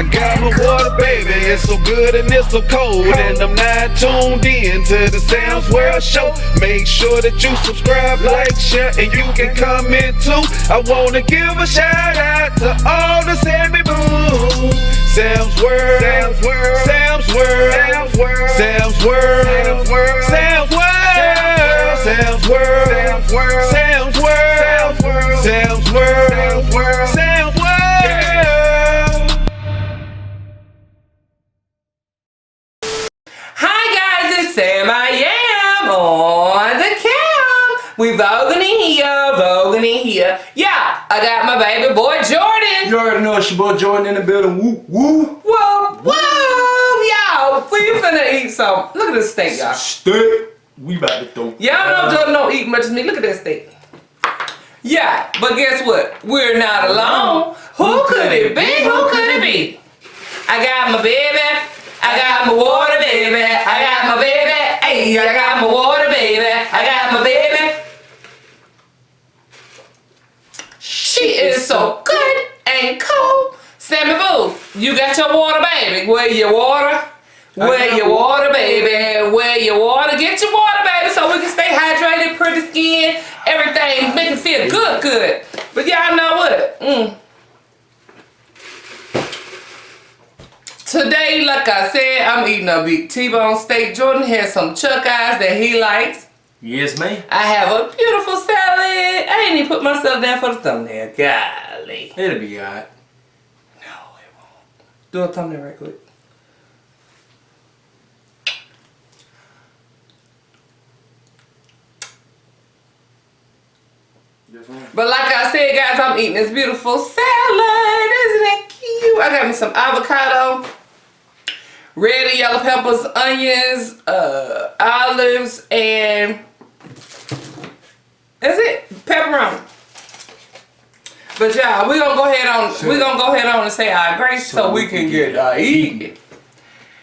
I got my water, baby, it's so good and it's so cold. And I'm not tuned in to the Sam's World Show. Make sure that you subscribe, like, share, and you can comment too. I wanna give a shout out to all the Sammy Boo. Sam's World, Sam's World, Sam's World, Sam's World, Sam's World, Sam's World, Sam's World, Sam's World, Sam's World, Sam's World, Sam's World, Sam's World. Hi guys, it's Sam. I am on the cam. We voguing in here. Yeah, I got my baby boy Jordan. You already know it's your boy Jordan in the building. Woo, woo. Whoa, whoa, y'all. We finna eat some. Look at this steak, y'all. Steak. We about to throw. Y'all know Jordan don't eat much as me. Look at that steak. Yeah, but guess what? We're not alone. Who could it be? Who could it be? I got my baby. I got my water, baby. I got my baby. Hey, I got my water, baby. I got my baby. She is so good and cool. Sammy Boo, you got your water, baby. Where your water? Where your water, baby? Where your water? Get your water, baby, so we can stay hydrated, pretty skin, everything, make it feel good. But y'all know what? Today, like I said, I'm eating a big T-bone steak. Jordan has some chuck eyes that he likes. Yes, ma'am. I have a beautiful salad. I ain't even put myself down for the thumbnail. Golly. It'll be alright. No, it won't. Do a thumbnail right quick. Yes, ma'am. But like I said, guys, I'm eating this beautiful salad. Isn't it cute? I got me some avocado, red and yellow peppers, onions, olives, and that's it. Pepperoni. But y'all, we're gonna go ahead on and say our grace so we can get eating.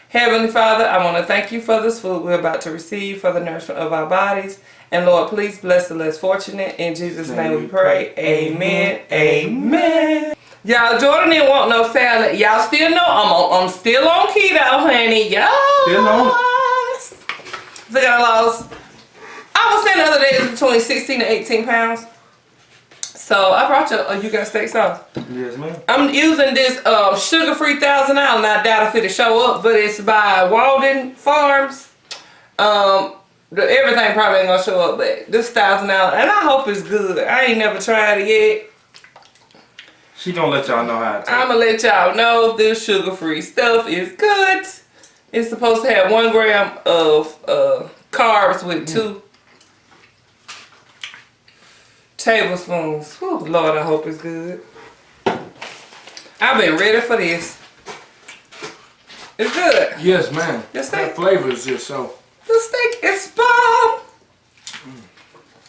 Heavenly Father, I want to thank you for this food we're about to receive for the nourishment of our bodies. And Lord, please bless the less fortunate. In Jesus' name we pray. Amen. Amen. Y'all, Jordan didn't want no salad. Y'all still know I'm still on keto, honey. Y'all. Still on. I think I lost, I was saying the other day it's between 16 to 18 pounds. So I brought you got steak sauce. Yes, ma'am. I'm using this sugar-free 1000 Island. I doubt if it'll show up, but it's by Walden Farms. Everything probably ain't gonna show up, but this 1000 Island, and I hope it's good. I ain't never tried it yet. She gonna let y'all know how to. I'm gonna let y'all know if this sugar-free stuff is good. It's supposed to have 1 gram of carbs with 2 tablespoons. Whew, Lord, I hope it's good. I've been ready for this. It's good. Yes, ma'am. The steak. That flavor is just so. The steak is bomb.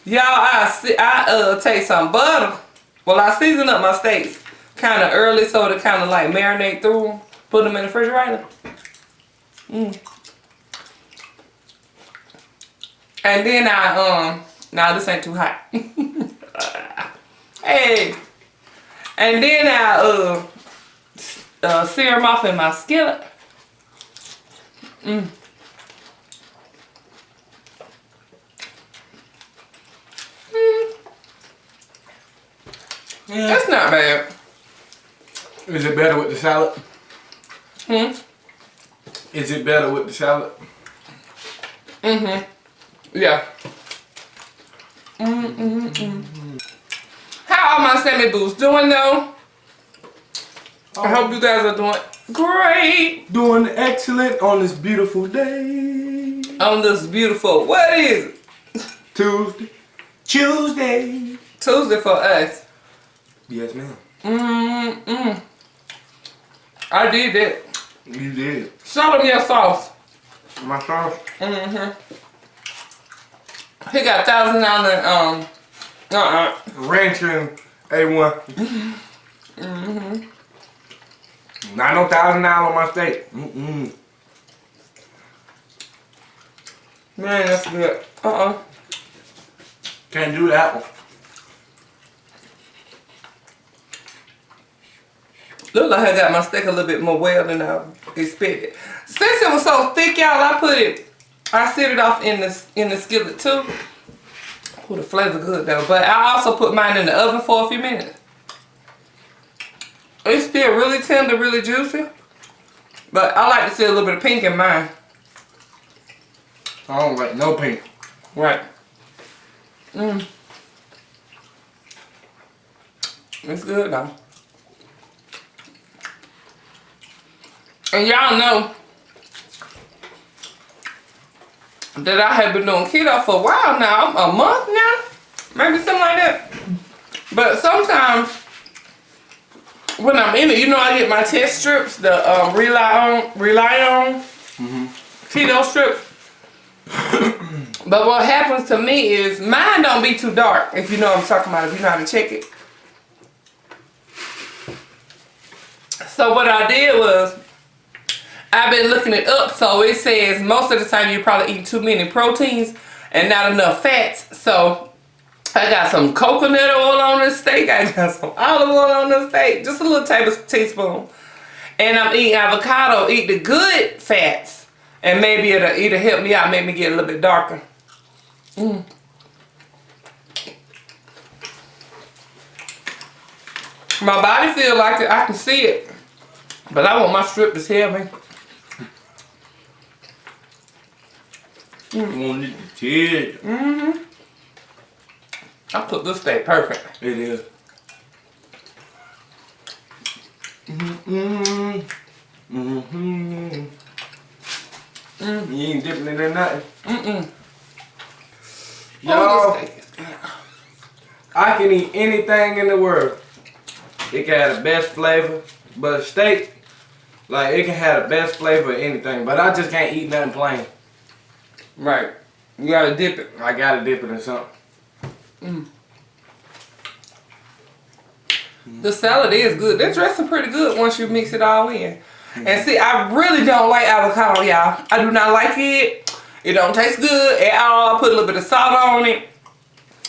Y'all, I take some butter. Well, I season up my steaks kind of early so to kind of like marinate through them. Put them in the refrigerator. And then nah, this ain't too hot. Hey. And then I sear them off in my skillet. That's not bad. Is it better with the salad? Is it better with the salad? Yeah. How are my Sammy Boos doing though? I hope you guys are doing great. Doing excellent on this beautiful day. On this beautiful, what is it? Tuesday. Tuesday for us. Yes, ma'am. I did that. You did. Show them your sauce. My sauce? He got 1000 Island, Ranch and A1. Not no $1,000 on my steak. Man, that's good. Can't do that one. Look like I got my steak a little bit more well than I expected. Since it was so thick, y'all, I set it off in the skillet too. Ooh, the flavor good though. But I also put mine in the oven for a few minutes. It's still really tender, really juicy. But I like to see a little bit of pink in mine. I don't like no pink. Right. Mmm. It's good though. And y'all know that I have been doing keto for a while now, a month now, maybe something like that. But sometimes when I'm in it, you know, I get my test strips, the rely on keto strips. But what happens to me is mine don't be too dark, if you know what I'm talking about, if you know how to check it. So what I did was, I've been looking it up, so it says most of the time you're probably eating too many proteins and not enough fats. So I got some coconut oil on this steak, I got some olive oil on this steak, just a little teaspoon. And I'm eating avocado, eat the good fats, and maybe it'll help me out, make me get a little bit darker. My body feels like it, I can see it, but I want my strip to tell me. Want it to tell. I cooked this steak perfect. It is. You ain't dipping it in nothing. Y'all, This steak is good. I can eat anything in the world. It can have the best flavor, but a steak, like it can have the best flavor of anything, but I just can't eat nothing plain. Right. You gotta dip it. I gotta dip it in something. The salad is good. That dressing pretty good once you mix it all in. And see, I really don't like avocado, y'all. I do not like it. It don't taste good at all. I put a little bit of salt on it.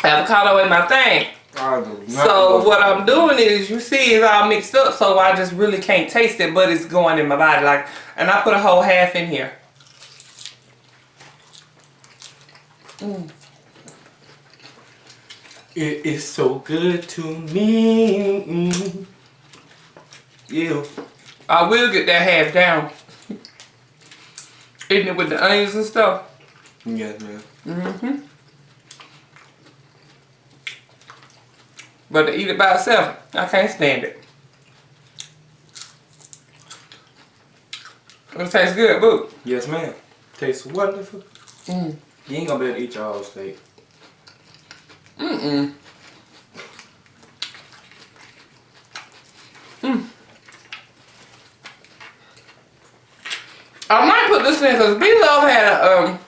Avocado ain't my thing. So what I'm doing is, you see, it's all mixed up, so I just really can't taste it, but it's going in my body. Like, and I put a whole half in here. It is so good to me. Yeah. I will get that half down. Eating it with the onions and stuff. Yes, man. But to eat it by itself, I can't stand it. It tastes good, boo. Yes, ma'am. Tastes wonderful. You ain't gonna be able to eat your whole steak. I might put this in because B.U.L.L.S had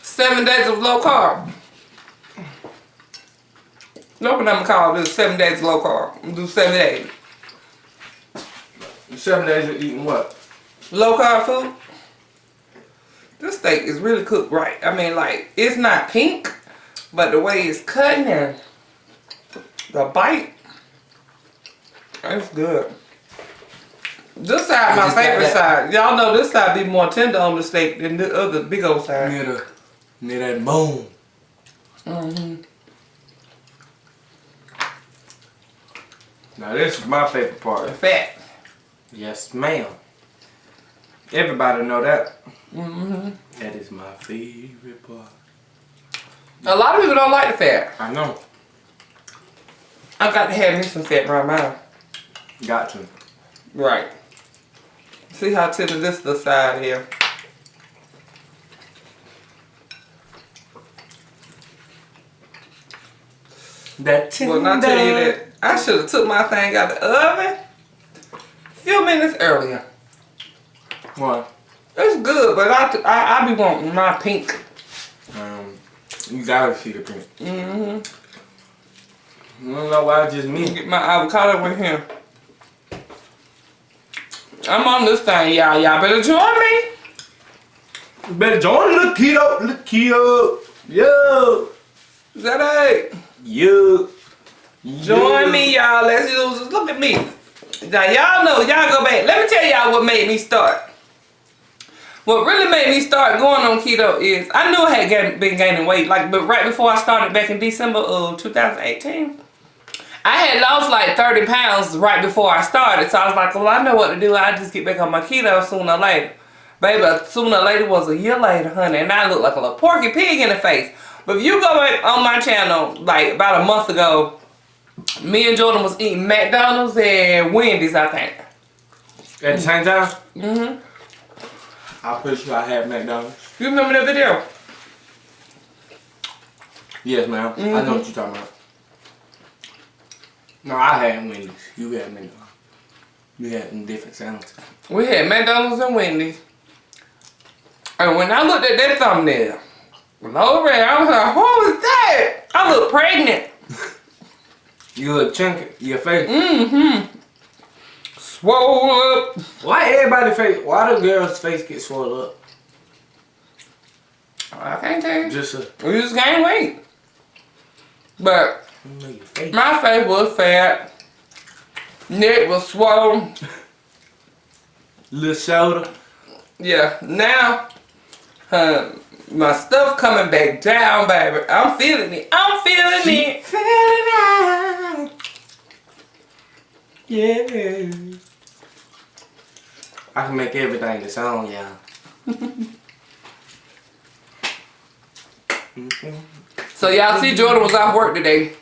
7 days of low carb. Look what I'm gonna call this, 7 days of low carb. I'm gonna do 7 days. 7 days of eating what? Low carb food. This steak is really cooked right. I mean, like, it's not pink, but the way it's cutting and the bite, it's good. This side, my favorite side. Y'all know this side be more tender on the steak than the other big old side. Near that bone. Now this is my favorite part. The fat. Yes, ma'am. Everybody know that. That is my favorite part. A lot of people don't like the fat. I know. I got to have me some fat right now. Got to. Right. See how tender this the side here. That tender. Well, I tell you that, I should have took my thing out the oven a few minutes earlier. What? It's good, but I be wanting my pink. You gotta see the print. I don't know why it's just me. Get my avocado in here. I'm on this thing, y'all. Y'all better join me. You better join the keto. The keto. Yo. Is that it? Yo. Join me, y'all. Let's use this. Look at me. Now y'all know, y'all go back. Let me tell y'all what made me start. What really made me start going on keto is, I knew I had been gaining weight, but right before I started back in December of 2018, I had lost like 30 pounds right before I started. So I was like, well, I know what to do. I'll just get back on my keto sooner or later. Baby, sooner or later was a year later, honey, and I looked like a little porky pig in the face. But if you go back on my channel, like about a month ago, me and Jordan was eating McDonald's and Wendy's, I think. At the same time? Mm-hmm. I'm pretty sure I had McDonald's. You remember that video? Yes, ma'am. I know what you're talking about. No, I had Wendy's. You had McDonald's. You had them different sounds. We had McDonald's and Wendy's. And when I looked at that thumbnail, Lord, I was like, who is that? I look pregnant. You look chunky. Your face. Mm-hmm. Swole up. Why everybody's face? Why the girl's face get swollen up? I can't tell you. Just We just gained weight. But your face. my face was fat. Neck was swollen. Little shoulder. Yeah, now my stuff coming back down, baby. I'm feeling it. I'm feeling it. Feeling it. Yeah. I can make everything a song, y'all. So y'all see Jordan was off work today.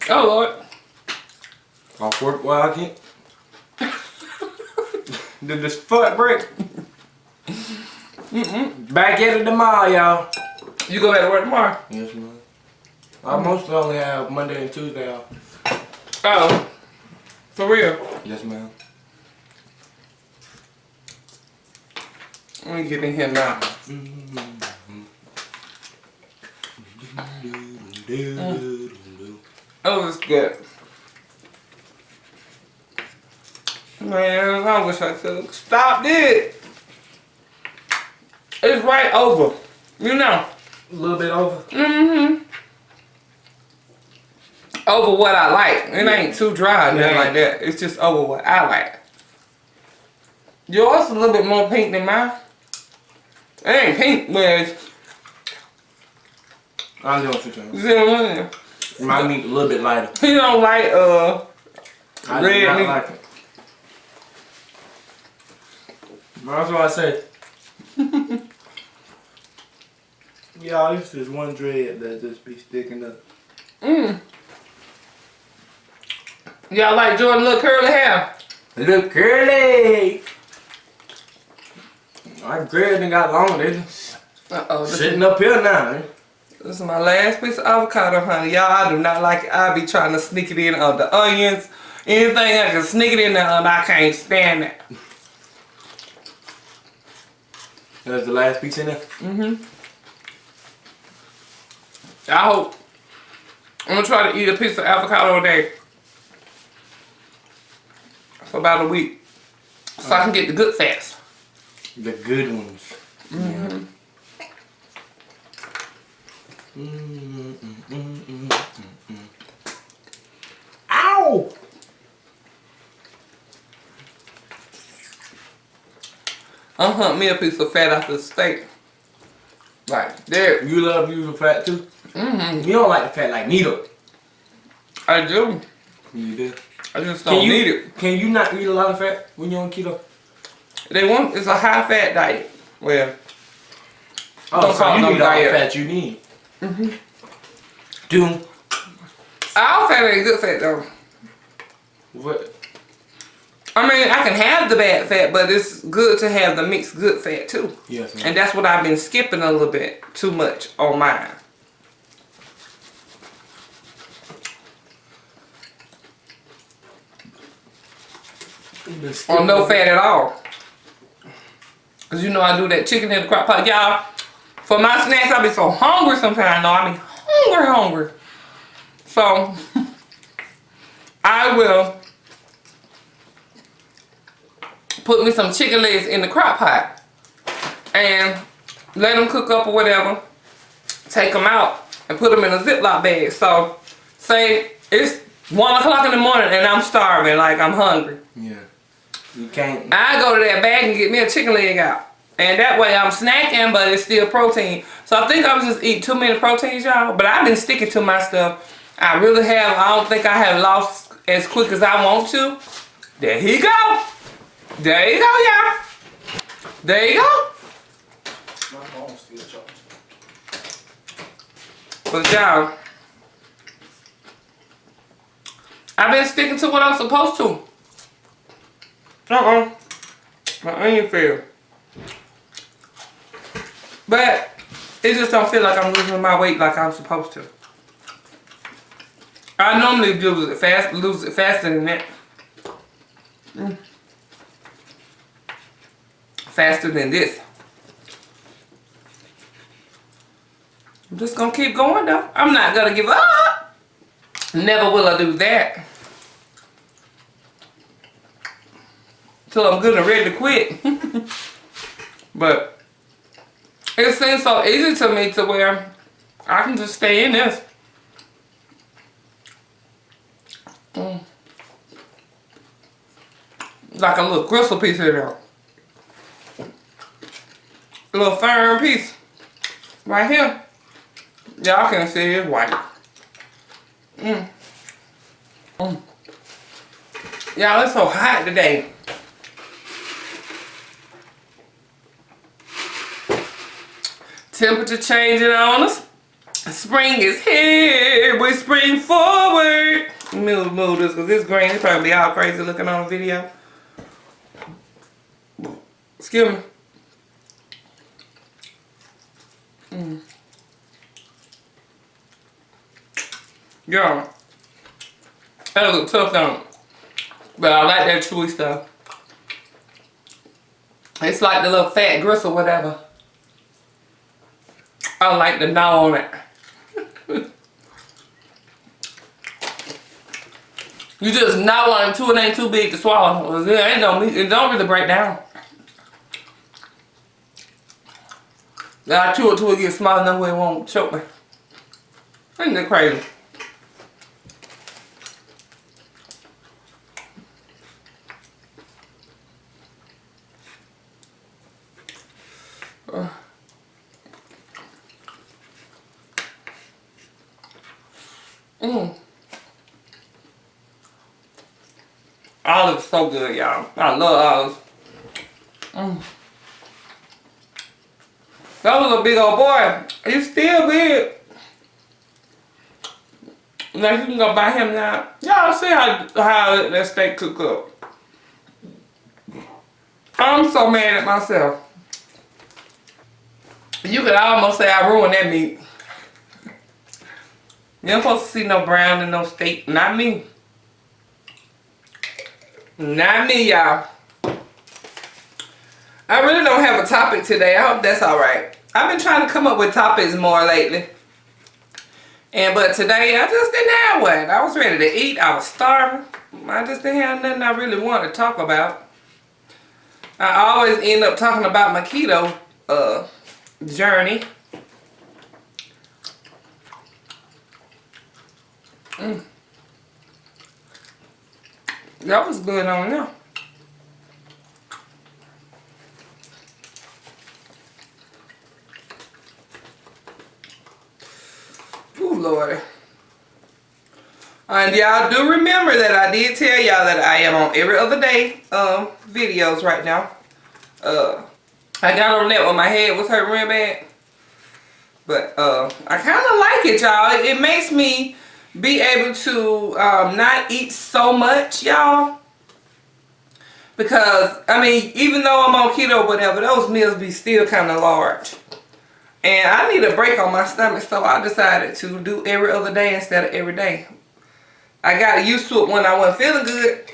Oh Lord. Off work while I can't. Did this foot break? Back at the mall, y'all. You go back to work tomorrow? Yes, ma'am. I mostly only have Monday and Tuesday off. Oh. For real? Yes, ma'am. Let me get in here now. Oh, it's good. Man, I wish I could stop it. It's right over. You know. A little bit over. Mm-hmm. Over what I like. It ain't too dry or nothing like that. It's just over what I like. Yours a little bit more pink than mine. It ain't pink, but it's, I know what you're saying. you see what I'm saying? My meat a little bit lighter. You don't like I red do not meat. like it. That's what I said. Y'all, this is one dread that just be sticking up. Y'all like Jordan little curly hair? Look curly. My dread done got long, didn't it? Uh-oh. Sitting up here now. Eh? This is my last piece of avocado, honey. Y'all, I do not like it. I be trying to sneak it in on the onions. Anything I can sneak it in there on, I can't stand it. That's the last piece in there? Mm-hmm. I hope. I'm gonna try to eat a piece of avocado a day. For about a week. So I can get the good fats. The good ones. Mm-hmm. Ow! I'll hunt me a piece of fat after the steak. Like there. You love using fat too? Mm-hmm. You don't like the fat like me though. I do. You do? I just don't need it. Can you not eat a lot of fat when you're on keto? They want it's a high fat diet. Well, Oh, don't so call it you no need all the diet. fat you need. Mm-hmm. Doom. All fat ain't good fat though. What? I mean, I can have the bad fat, but it's good to have the mixed good fat too. Yes, ma'am. And that's what I've been skipping a little bit too much on mine. Or no fat at all. Cause you know I do that chicken in the crock pot. Y'all, for my snacks I be so hungry sometimes. No, I be hungry. So, I will put me some chicken legs in the crock pot and let them cook up or whatever. Take them out and put them in a Ziploc bag. So, say it's 1 o'clock in the morning and I'm starving, like I'm hungry. Yeah. You can't. I go to that bag and get me a chicken leg out. And that way I'm snacking, but it's still protein. So I think I was just eating too many proteins, y'all. But I've been sticking to my stuff. I really have. I don't think I have lost as quick as I want to. There he go. There you go, y'all. There you go. My phone's still charged. But y'all, I've been sticking to what I'm supposed to. My onion feel. But it just don't feel like I'm losing my weight like I'm supposed to. I normally lose it faster than that. Faster than this. I'm just gonna keep going though. I'm not gonna give up. Never will I do that. Till I'm good and ready to quit. But it seems so easy to me to where I can just stay in this. Like a little gristle piece of there. A little firm piece. Right here. Y'all can see it's white. Y'all, it's so hot today. Temperature changing on us. Spring is here. We spring forward. Move this because this green is probably all crazy looking on the video. Excuse me. Y'all, that looks tough on it. But I like that chewy stuff. It's like the little fat gristle, whatever. I like the gnaw on it. You just gnaw on it too, it ain't too big to swallow. It don't really break down. I chew it till it gets small enough where it won't choke me. Isn't that crazy? Olives so good, y'all. I love olives. That was a big old boy. He's still big. Now you can go buy him now. Y'all see how that steak cook up. I'm so mad at myself. You could almost say I ruined that meat. You ain't supposed to see no brown and no steak. Not me. Not me, y'all. I really don't have a topic today. I hope that's alright. I've been trying to come up with topics more lately. But today I just didn't have one. I was ready to eat. I was starving. I just didn't have nothing I really wanted to talk about. I always end up talking about my keto journey. That was good on there. Ooh, Lord. And y'all do remember that I did tell y'all that I am on every other day videos right now. I got on that when my head was hurting real bad. But I kind of like it, y'all. It makes me be able to not eat so much, y'all. Because, I mean, even though I'm on keto or whatever, those meals be still kind of large. And I need a break on my stomach, so I decided to do every other day instead of every day. I got used to it when I wasn't feeling good.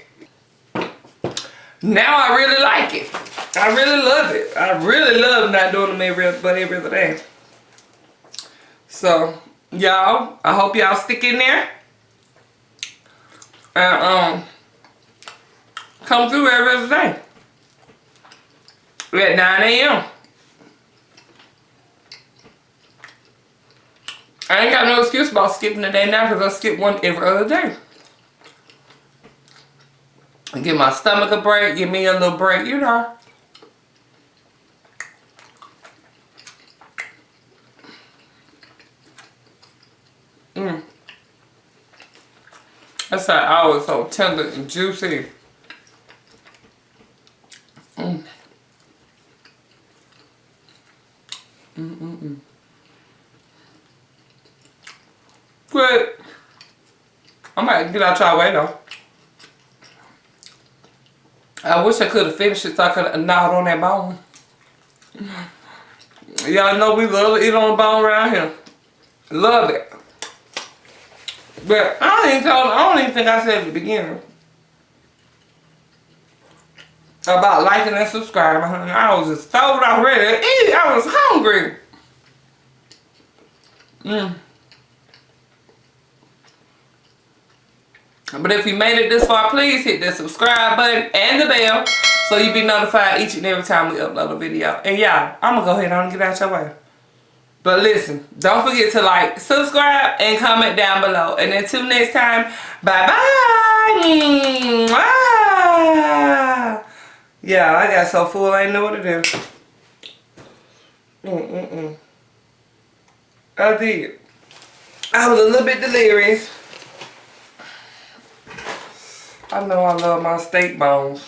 Now I really like it. I really love it. I really love not doing them every other day. So, y'all, I hope y'all stick in there. And come through every other day. We're at 9 a.m. I ain't got no excuse about skipping a day now because I skip one every other day. Give my stomach a break. Give me a little break, you know. That's why I was so tender and juicy. Good. I might get out y'all way though. I wish I could have finished it so I could have gnawed on that bone. Y'all know we love to eat on the bone around here. Love it. But I don't even think I said at the beginning about liking and subscribing. I was just stoned out ready to eat. I was hungry. But if you made it this far, please hit the subscribe button and the bell so you be notified each and every time we upload a video. And y'all, I'm gonna go ahead and get out your way. But listen, don't forget to like, subscribe, and comment down below. And until next time, bye-bye. Yeah, I got so full I didn't know what to do. I did. I was a little bit delirious. I know I love my steak bones.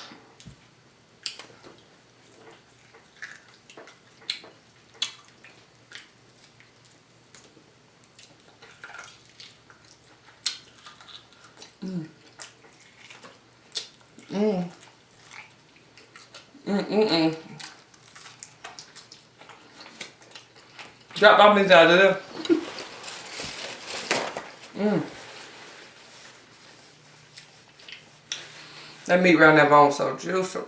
Drop my meat out of there. That meat around that bone so juicy.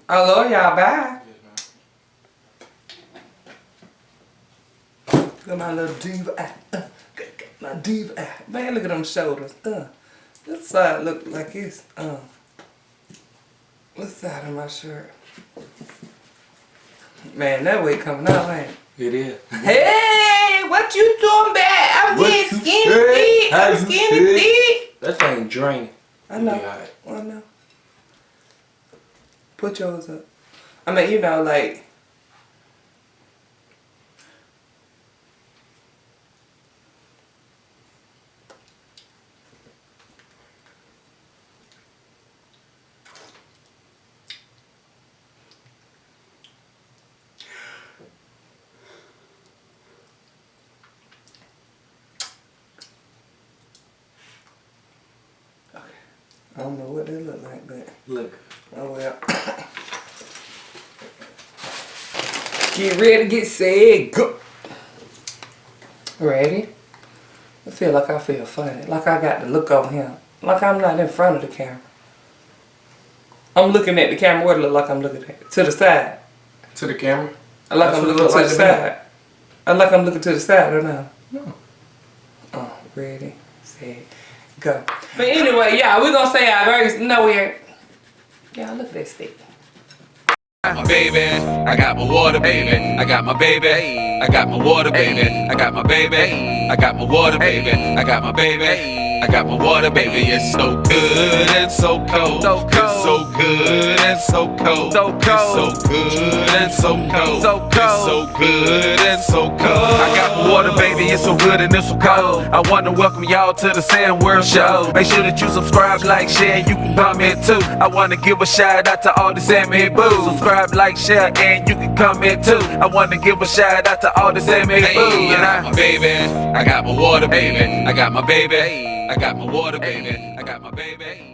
I love y'all. Bye. Look at my little diva eye. My diva eye. Man, look at them shoulders. This side look like it's this side of my shirt. Man, that weight coming out, ain't it? It is. Hey, what you doing back? I'm getting skinny thick. I'm skinny thick. That thing draining. I know. I know. Put yours up. I mean, you know, like. I don't know what they look like, but look. Oh well. Get ready, get set, go. Ready? I feel like I feel funny. Like I got to look over him. Like I'm not in front of the camera. I'm looking at the camera. What it look like I'm looking at? To the side. To the camera? I like I'm looking to the side. I like I'm looking to the side or no? No. Oh, ready, set, go. But anyway, yeah, we're gonna say our grace. No, we ain't. Yeah, look at that stick. My baby, I got my water, baby. I got my baby, I got my water, baby. I got my baby, I got my water, baby. I got my baby, I got my water, baby. It's so good and so cold. It's so good and so cold. It's so good and so cold. It's so good and so cold. I got my water, baby. It's so good and it's so cold. I want to welcome y'all to the Sam World Show. Make sure that you subscribe, like, share, you can comment too. I want to give a shout out to all the Sammy Boo. Subscribe, like, share, and you can comment too. I want to give a shout out to all the Sammy Boo. I got my baby, I got my water, baby. I got my baby, I got my water, baby. I got my baby.